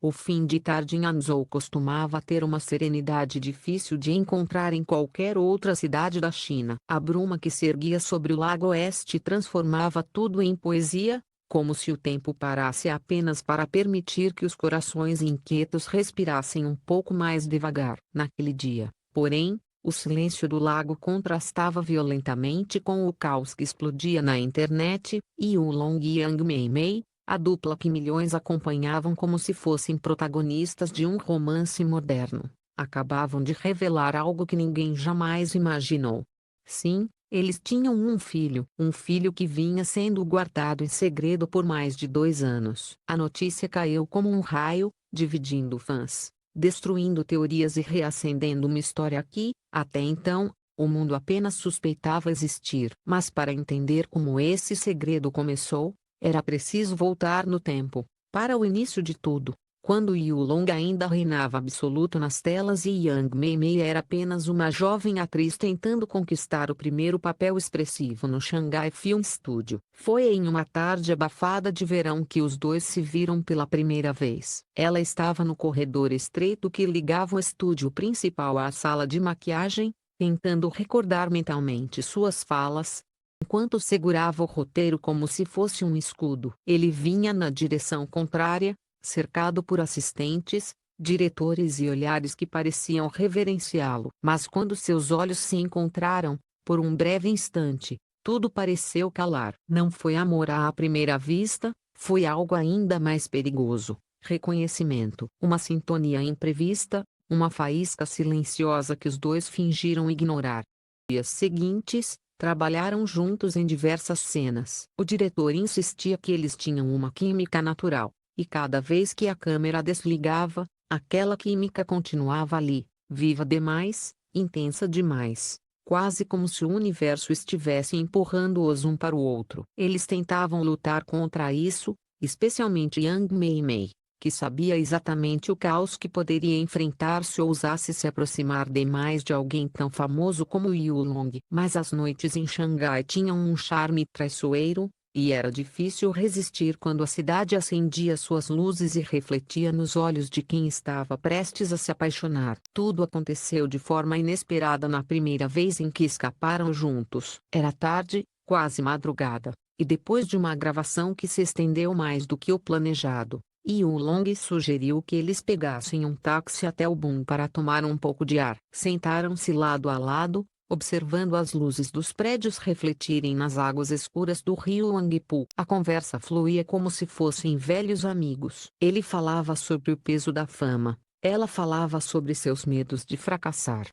O fim de tarde em Hangzhou costumava ter uma serenidade difícil de encontrar em qualquer outra cidade da China. A bruma que se erguia sobre o lago oeste transformava tudo em poesia, como se o tempo parasse apenas para permitir que os corações inquietos respirassem um pouco mais devagar. Naquele dia, porém, o silêncio do lago contrastava violentamente com o caos que explodia na internet, e Long e Yang Meimei, a dupla que milhões acompanhavam como se fossem protagonistas de um romance moderno, acabavam de revelar algo que ninguém jamais imaginou. Sim, eles tinham um filho que vinha sendo guardado em segredo por mais de 2 anos. A notícia caiu como um raio, dividindo fãs, destruindo teorias e reacendendo uma história que, até então, o mundo apenas suspeitava existir. Mas para entender como esse segredo começou, era preciso voltar no tempo, para o início de tudo, quando Long ainda reinava absoluto nas telas e Yang Meimei era apenas uma jovem atriz tentando conquistar o primeiro papel expressivo no Shanghai Film Studio. Foi em uma tarde abafada de verão que os dois se viram pela primeira vez. Ela estava no corredor estreito que ligava o estúdio principal à sala de maquiagem, tentando recordar mentalmente suas falas, enquanto segurava o roteiro como se fosse um escudo. Ele vinha na direção contrária, cercado por assistentes, diretores e olhares que pareciam reverenciá-lo. Mas quando seus olhos se encontraram, por um breve instante, tudo pareceu calar. Não foi amor à primeira vista, foi algo ainda mais perigoso: reconhecimento. Uma sintonia imprevista, uma faísca silenciosa que os dois fingiram ignorar. Dias seguintes, trabalharam juntos em diversas cenas. O diretor insistia que eles tinham uma química natural, e cada vez que a câmera desligava, aquela química continuava ali, viva demais, intensa demais, quase como se o universo estivesse empurrando-os um para o outro. Eles tentavam lutar contra isso, especialmente Yang Meimei, que sabia exatamente o caos que poderia enfrentar se ousasse se aproximar demais de alguém tão famoso como Long. Mas as noites em Xangai tinham um charme traiçoeiro, e era difícil resistir quando a cidade acendia suas luzes e refletia nos olhos de quem estava prestes a se apaixonar. Tudo aconteceu de forma inesperada na primeira vez em que escaparam juntos. Era tarde, quase madrugada, e depois de uma gravação que se estendeu mais do que o planejado, Long sugeriu que eles pegassem um táxi até o Boom para tomar um pouco de ar. Sentaram-se lado a lado, observando as luzes dos prédios refletirem nas águas escuras do rio Wangpu. A conversa fluía como se fossem velhos amigos. Ele falava sobre o peso da fama, ela falava sobre seus medos de fracassar.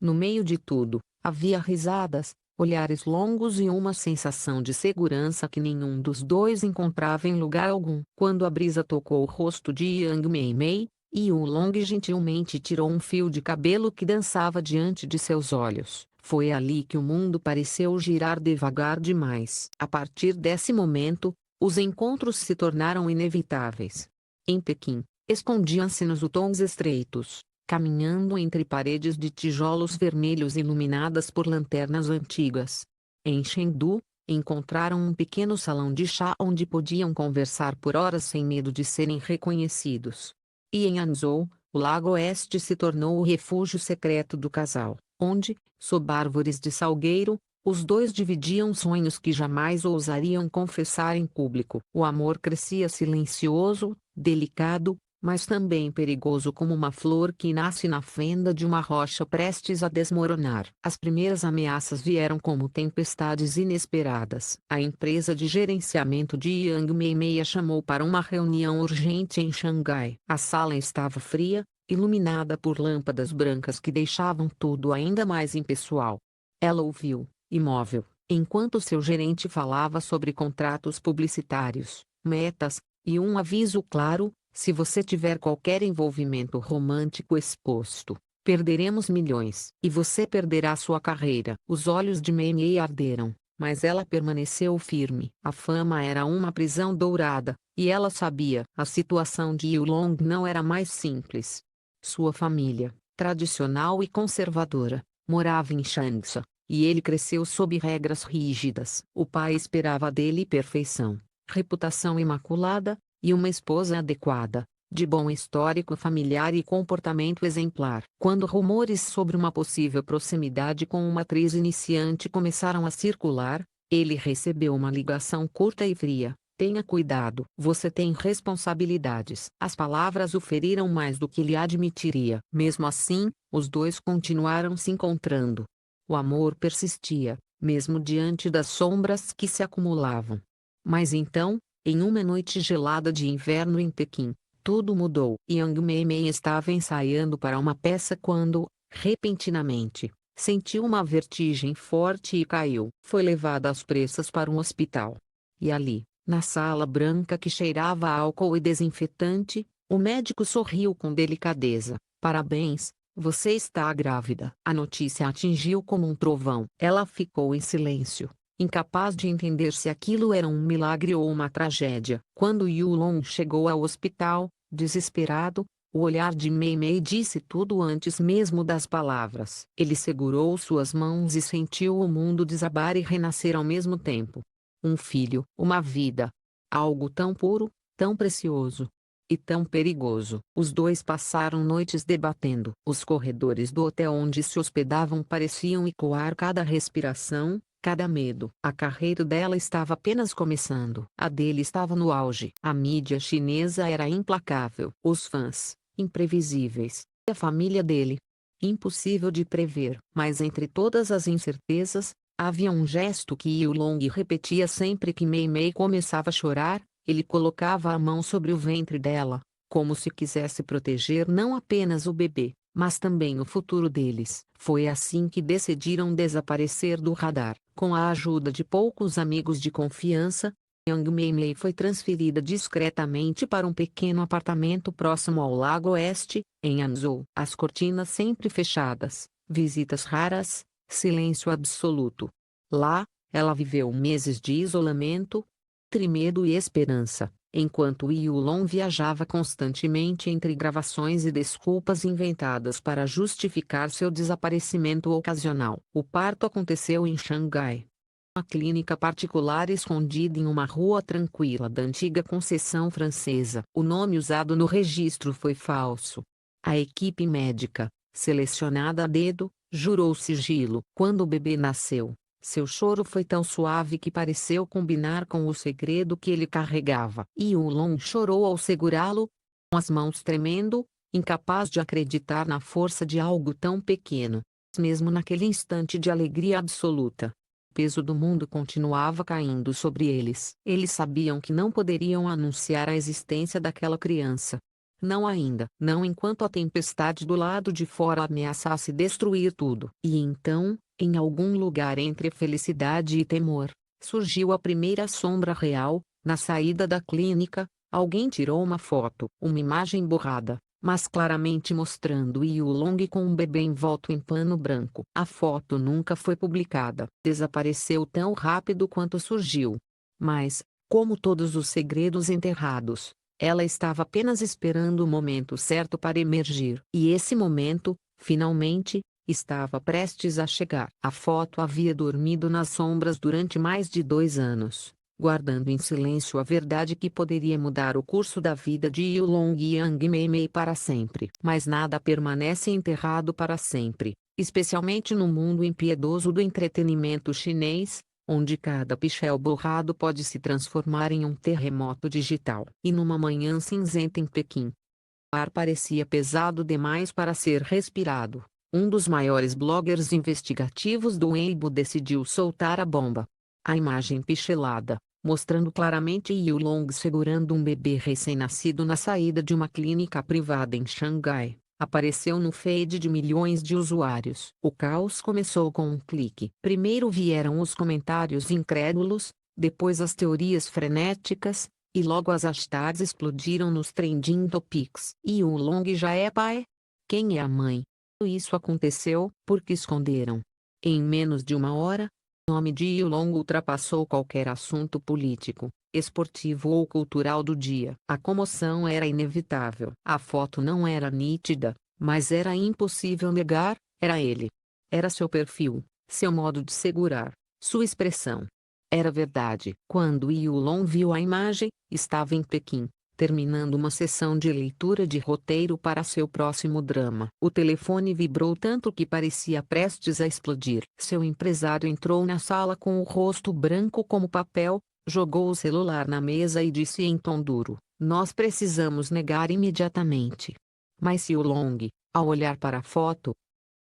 No meio de tudo, havia risadas, olhares longos e uma sensação de segurança que nenhum dos dois encontrava em lugar algum. Quando a brisa tocou o rosto de Yang Meimei, Long gentilmente tirou um fio de cabelo que dançava diante de seus olhos. Foi ali que o mundo pareceu girar devagar demais. A partir desse momento, os encontros se tornaram inevitáveis. Em Pequim, escondiam-se nos hutons estreitos, caminhando entre paredes de tijolos vermelhos iluminadas por lanternas antigas. Em Chengdu, encontraram um pequeno salão de chá onde podiam conversar por horas sem medo de serem reconhecidos. E em Hangzhou, o Lago Oeste se tornou o refúgio secreto do casal, onde, sob árvores de salgueiro, os dois dividiam sonhos que jamais ousariam confessar em público. O amor crescia silencioso, delicado, mas também perigoso como uma flor que nasce na fenda de uma rocha prestes a desmoronar. As primeiras ameaças vieram como tempestades inesperadas. A empresa de gerenciamento de Yang Meimei a chamou para uma reunião urgente em Xangai. A sala estava fria, iluminada por lâmpadas brancas que deixavam tudo ainda mais impessoal. Ela ouviu, imóvel, enquanto seu gerente falava sobre contratos publicitários, metas, e um aviso claro: se você tiver qualquer envolvimento romântico exposto, perderemos milhões. E você perderá sua carreira. Os olhos de Meimei arderam, mas ela permaneceu firme. A fama era uma prisão dourada, e ela sabia. A situação de Long não era mais simples. Sua família, tradicional e conservadora, morava em Changsha, e ele cresceu sob regras rígidas. O pai esperava dele perfeição, reputação imaculada, e uma esposa adequada, de bom histórico familiar e comportamento exemplar. Quando rumores sobre uma possível proximidade com uma atriz iniciante começaram a circular, ele recebeu uma ligação curta e fria. Tenha cuidado. Você tem responsabilidades. As palavras o feriram mais do que ele admitiria. Mesmo assim, os dois continuaram se encontrando. O amor persistia, mesmo diante das sombras que se acumulavam. Mas então, em uma noite gelada de inverno em Pequim, tudo mudou. Yang Meimei estava ensaiando para uma peça quando, repentinamente, sentiu uma vertigem forte e caiu. Foi levada às pressas para um hospital. E ali, na sala branca que cheirava a álcool e desinfetante, o médico sorriu com delicadeza. Parabéns, você está grávida. A notícia a atingiu como um trovão. Ela ficou em silêncio, incapaz de entender se aquilo era um milagre ou uma tragédia. Quando Yulong chegou ao hospital, desesperado, o olhar de Mei Mei disse tudo antes mesmo das palavras. Ele segurou suas mãos e sentiu o mundo desabar e renascer ao mesmo tempo. Um filho, uma vida. Algo tão puro, tão precioso. E tão perigoso. Os dois passaram noites debatendo. Os corredores do hotel onde se hospedavam pareciam ecoar cada respiração, cada medo. A carreira dela estava apenas começando. A dele estava no auge. A mídia chinesa era implacável. Os fãs, imprevisíveis. E a família dele. Impossível de prever. Mas entre todas as incertezas, havia um gesto que Yulong repetia sempre que Mei Mei começava a chorar. Ele colocava a mão sobre o ventre dela, como se quisesse proteger não apenas o bebê, mas também o futuro deles. Foi assim que decidiram desaparecer do radar. Com a ajuda de poucos amigos de confiança, Yang Meimei foi transferida discretamente para um pequeno apartamento próximo ao Lago Oeste, em Hangzhou. As cortinas sempre fechadas, visitas raras, silêncio absoluto. Lá, ela viveu meses de isolamento, entre medo e esperança, enquanto Yulong viajava constantemente entre gravações e desculpas inventadas para justificar seu desaparecimento ocasional. O parto aconteceu em Xangai. Uma clínica particular escondida em uma rua tranquila da antiga concessão francesa. O nome usado no registro foi falso. A equipe médica, selecionada a dedo, jurou sigilo. Quando o bebê nasceu, seu choro foi tão suave que pareceu combinar com o segredo que ele carregava. Yulong chorou ao segurá-lo, com as mãos tremendo, incapaz de acreditar na força de algo tão pequeno. Mesmo naquele instante de alegria absoluta, o peso do mundo continuava caindo sobre eles. Eles sabiam que não poderiam anunciar a existência daquela criança. Não ainda. Não enquanto a tempestade do lado de fora ameaçasse destruir tudo. E então, em algum lugar entre felicidade e temor, surgiu a primeira sombra real. Na saída da clínica, alguém tirou uma foto. Uma imagem borrada, mas claramente mostrando Yulong com um bebê envolto em pano branco. A foto nunca foi publicada. Desapareceu tão rápido quanto surgiu. Mas, como todos os segredos enterrados, ela estava apenas esperando o momento certo para emergir. E esse momento, finalmente, estava prestes a chegar. A foto havia dormido nas sombras durante mais de 2 anos, guardando em silêncio a verdade que poderia mudar o curso da vida de Yulong e Yang Meimei para sempre. Mas nada permanece enterrado para sempre, especialmente no mundo impiedoso do entretenimento chinês, onde cada pichel borrado pode se transformar em um terremoto digital. E numa manhã cinzenta em Pequim, o ar parecia pesado demais para ser respirado. Um dos maiores bloggers investigativos do Weibo decidiu soltar a bomba. A imagem pixelada, mostrando claramente Yulong segurando um bebê recém-nascido na saída de uma clínica privada em Xangai, apareceu no feed de milhões de usuários. O caos começou com um clique. Primeiro vieram os comentários incrédulos, depois as teorias frenéticas, e logo as hashtags explodiram nos trending topics. Yulong já é pai? Quem é a mãe? Isso aconteceu porque esconderam. Em menos de uma hora, o nome de Yulong ultrapassou qualquer assunto político, esportivo ou cultural do dia. A comoção era inevitável. A foto não era nítida, mas era impossível negar, era ele. Era seu perfil, seu modo de segurar, sua expressão. Era verdade. Quando Yulong viu a imagem, estava em Pequim, terminando uma sessão de leitura de roteiro para seu próximo drama. O telefone vibrou tanto que parecia prestes a explodir. Seu empresário entrou na sala com o rosto branco como papel, jogou o celular na mesa e disse em tom duro: "Nós precisamos negar imediatamente." Mas Yu Long, ao olhar para a foto,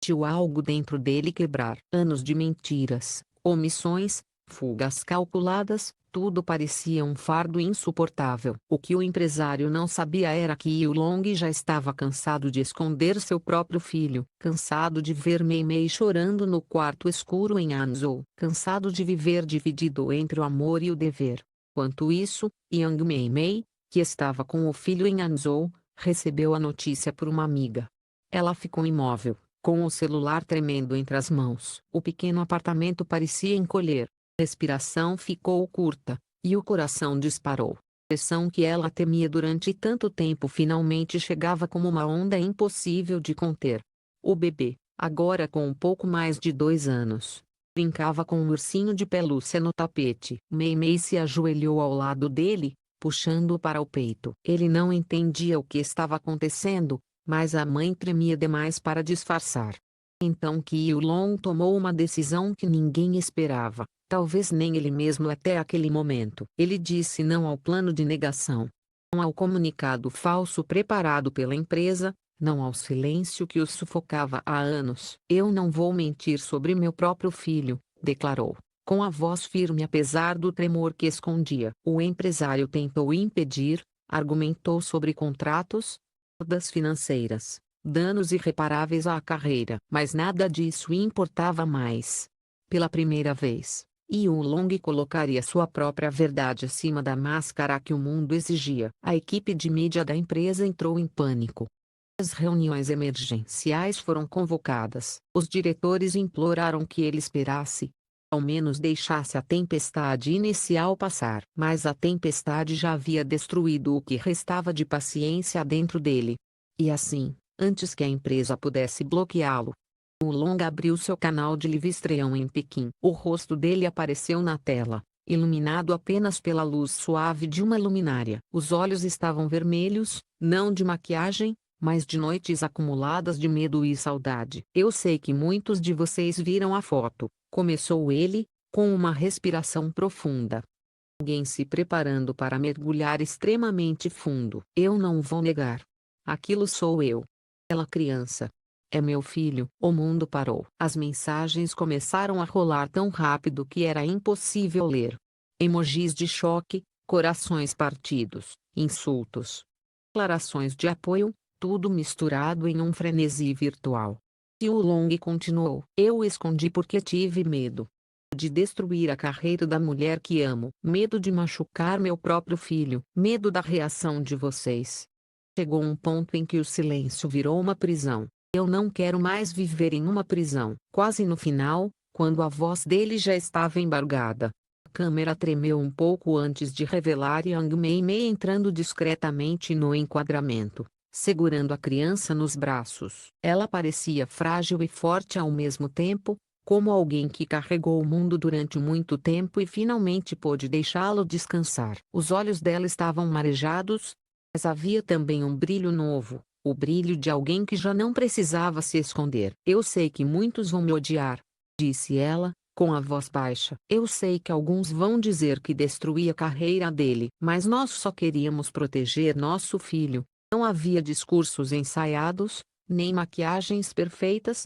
sentiu algo dentro dele quebrar. Anos de mentiras, omissões, fugas calculadas, tudo parecia um fardo insuportável. O que o empresário não sabia era que Yu Long já estava cansado de esconder seu próprio filho, cansado de ver Mei Mei chorando no quarto escuro em Hangzhou, cansado de viver dividido entre o amor e o dever. Enquanto isso, Yang Mei Mei, que estava com o filho em Hangzhou, recebeu a notícia por uma amiga. Ela ficou imóvel, com o celular tremendo entre as mãos. O pequeno apartamento parecia encolher. A respiração ficou curta, e o coração disparou. A pressão que ela temia durante tanto tempo finalmente chegava como uma onda impossível de conter. O bebê, agora com um pouco mais de 2 anos, brincava com um ursinho de pelúcia no tapete. Mei Mei se ajoelhou ao lado dele, puxando-o para o peito. Ele não entendia o que estava acontecendo, mas a mãe tremia demais para disfarçar. Então Yu Long tomou uma decisão que ninguém esperava, talvez nem ele mesmo até aquele momento. Ele disse não ao plano de negação, não ao comunicado falso preparado pela empresa, não ao silêncio que o sufocava há anos. "Eu não vou mentir sobre meu próprio filho", declarou, com a voz firme apesar do tremor que escondia. O empresário tentou impedir, argumentou sobre contratos, perdas financeiras, danos irreparáveis à carreira. Mas nada disso importava mais. Pela primeira vez, Yu Long colocaria sua própria verdade acima da máscara que o mundo exigia. A equipe de mídia da empresa entrou em pânico. As reuniões emergenciais foram convocadas. Os diretores imploraram que ele esperasse. Ao menos deixasse a tempestade inicial passar. Mas a tempestade já havia destruído o que restava de paciência dentro dele. E assim, antes que a empresa pudesse bloqueá-lo, Yu Long abriu seu canal de live stream em Pequim. O rosto dele apareceu na tela, iluminado apenas pela luz suave de uma luminária. Os olhos estavam vermelhos, não de maquiagem, mas de noites acumuladas de medo e saudade. "Eu sei que muitos de vocês viram a foto", começou ele, com uma respiração profunda. Alguém se preparando para mergulhar extremamente fundo. "Eu não vou negar. Aquilo sou eu. Aquela criança. É meu filho." O mundo parou. As mensagens começaram a rolar tão rápido que era impossível ler. Emojis de choque, corações partidos, insultos, declarações de apoio, tudo misturado em um frenesi virtual. Yu Long continuou: "Eu escondi porque tive medo. De destruir a carreira da mulher que amo. Medo de machucar meu próprio filho. Medo da reação de vocês." Chegou um ponto em que o silêncio virou uma prisão. "Eu não quero mais viver em uma prisão." Quase no final, quando a voz dele já estava embargada, a câmera tremeu um pouco antes de revelar Yang Mei Mei entrando discretamente no enquadramento, segurando a criança nos braços. Ela parecia frágil e forte ao mesmo tempo, como alguém que carregou o mundo durante muito tempo e finalmente pôde deixá-lo descansar. Os olhos dela estavam marejados, mas havia também um brilho novo, o brilho de alguém que já não precisava se esconder. "Eu sei que muitos vão me odiar", disse ela, com a voz baixa. "Eu sei que alguns vão dizer que destruí a carreira dele. Mas nós só queríamos proteger nosso filho." Não havia discursos ensaiados, nem maquiagens perfeitas,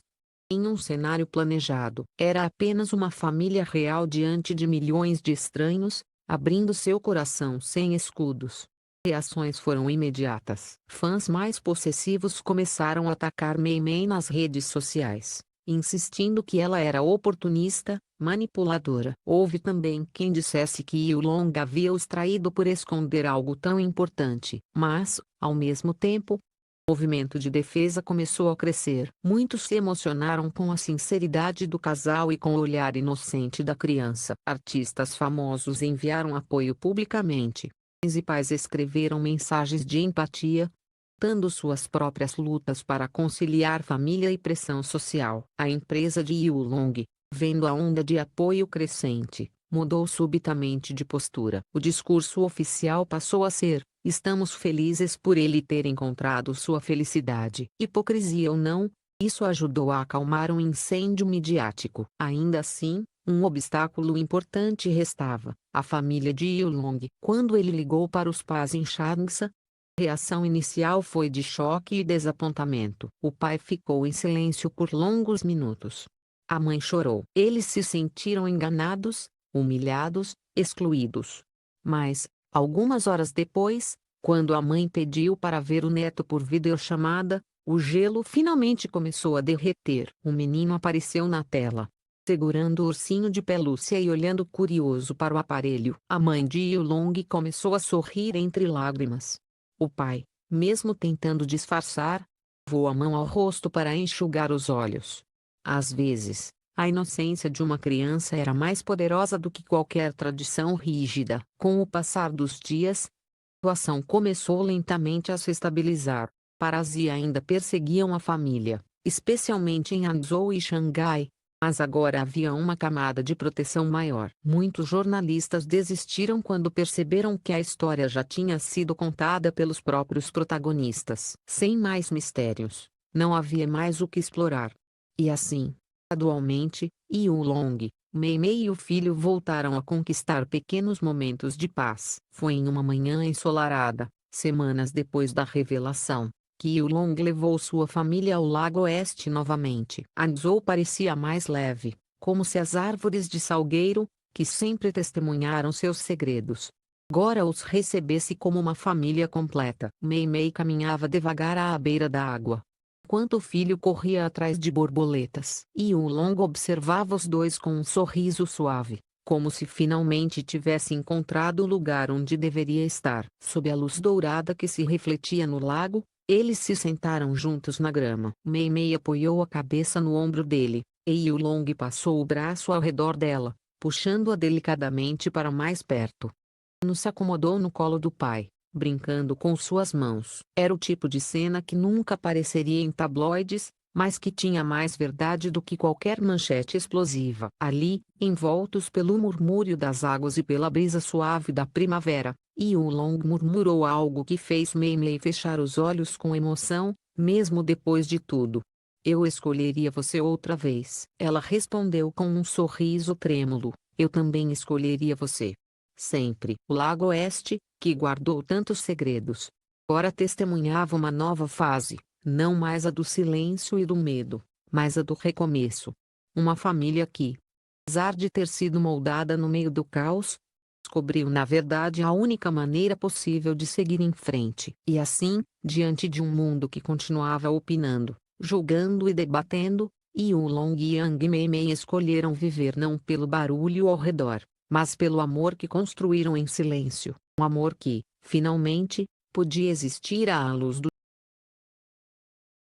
nem um cenário planejado. Era apenas uma família real diante de milhões de estranhos, abrindo seu coração sem escudos. Reações foram imediatas. Fãs mais possessivos começaram a atacar Mei Mei nas redes sociais, insistindo que ela era oportunista, manipuladora. Houve também quem dissesse que Yu Long havia os traído por esconder algo tão importante. Mas, ao mesmo tempo, o movimento de defesa começou a crescer. Muitos se emocionaram com a sinceridade do casal e com o olhar inocente da criança. Artistas famosos enviaram apoio publicamente. Mães e pais escreveram mensagens de empatia, contando suas próprias lutas para conciliar família e pressão social. A empresa de Yu Long, vendo a onda de apoio crescente, mudou subitamente de postura. O discurso oficial passou a ser: estamos felizes por ele ter encontrado sua felicidade. Hipocrisia ou não, isso ajudou a acalmar um incêndio midiático. Ainda assim, um obstáculo importante restava: a família de Yulong. Quando ele ligou para os pais em Changsha, a reação inicial foi de choque e desapontamento. O pai ficou em silêncio por longos minutos. A mãe chorou. Eles se sentiram enganados, humilhados, excluídos. Mas, algumas horas depois, quando a mãe pediu para ver o neto por videochamada, o gelo finalmente começou a derreter. O menino apareceu na tela, segurando o ursinho de pelúcia e olhando curioso para o aparelho. A mãe de Yulong começou a sorrir entre lágrimas. O pai, mesmo tentando disfarçar, levou a mão ao rosto para enxugar os olhos. Às vezes, a inocência de uma criança era mais poderosa do que qualquer tradição rígida. Com o passar dos dias, a situação começou lentamente a se estabilizar. Parazzi ainda perseguiam a família, especialmente em Hangzhou e Xangai, mas agora havia uma camada de proteção maior. Muitos jornalistas desistiram quando perceberam que a história já tinha sido contada pelos próprios protagonistas. Sem mais mistérios, não havia mais o que explorar. E assim, gradualmente, Yulong, Meimei e o filho voltaram a conquistar pequenos momentos de paz. Foi em uma manhã ensolarada, semanas depois da revelação, que Yulong levou sua família ao Lago Oeste novamente. Hangzhou parecia mais leve, como se as árvores de salgueiro, que sempre testemunharam seus segredos, agora os recebesse como uma família completa. Meimei caminhava devagar à beira da água, enquanto o filho corria atrás de borboletas. Yulong observava os dois com um sorriso suave, como se finalmente tivesse encontrado o lugar onde deveria estar. Sob a luz dourada que se refletia no lago, eles se sentaram juntos na grama. Meimei apoiou a cabeça no ombro dele, e Yulong passou o braço ao redor dela, puxando-a delicadamente para mais perto. Anu se acomodou no colo do pai, brincando com suas mãos. Era o tipo de cena que nunca apareceria em tabloides, mas que tinha mais verdade do que qualquer manchete explosiva. Ali, envoltos pelo murmúrio das águas e pela brisa suave da primavera, Yulong murmurou algo que fez Meimei fechar os olhos com emoção, mesmo depois de tudo. Eu escolheria você outra vez. Ela respondeu com um sorriso trêmulo. Eu também escolheria você. Sempre. O Lago Oeste, que guardou tantos segredos, agora testemunhava uma nova fase, não mais a do silêncio e do medo, mas a do recomeço. Uma família que, apesar de ter sido moldada no meio do caos, descobriu na verdade a única maneira possível de seguir em frente. E assim, diante de um mundo que continuava opinando, julgando e debatendo, Yulong e Yang Meimei escolheram viver não pelo barulho ao redor, mas pelo amor que construíram em silêncio. Um amor que, finalmente, podia existir à luz do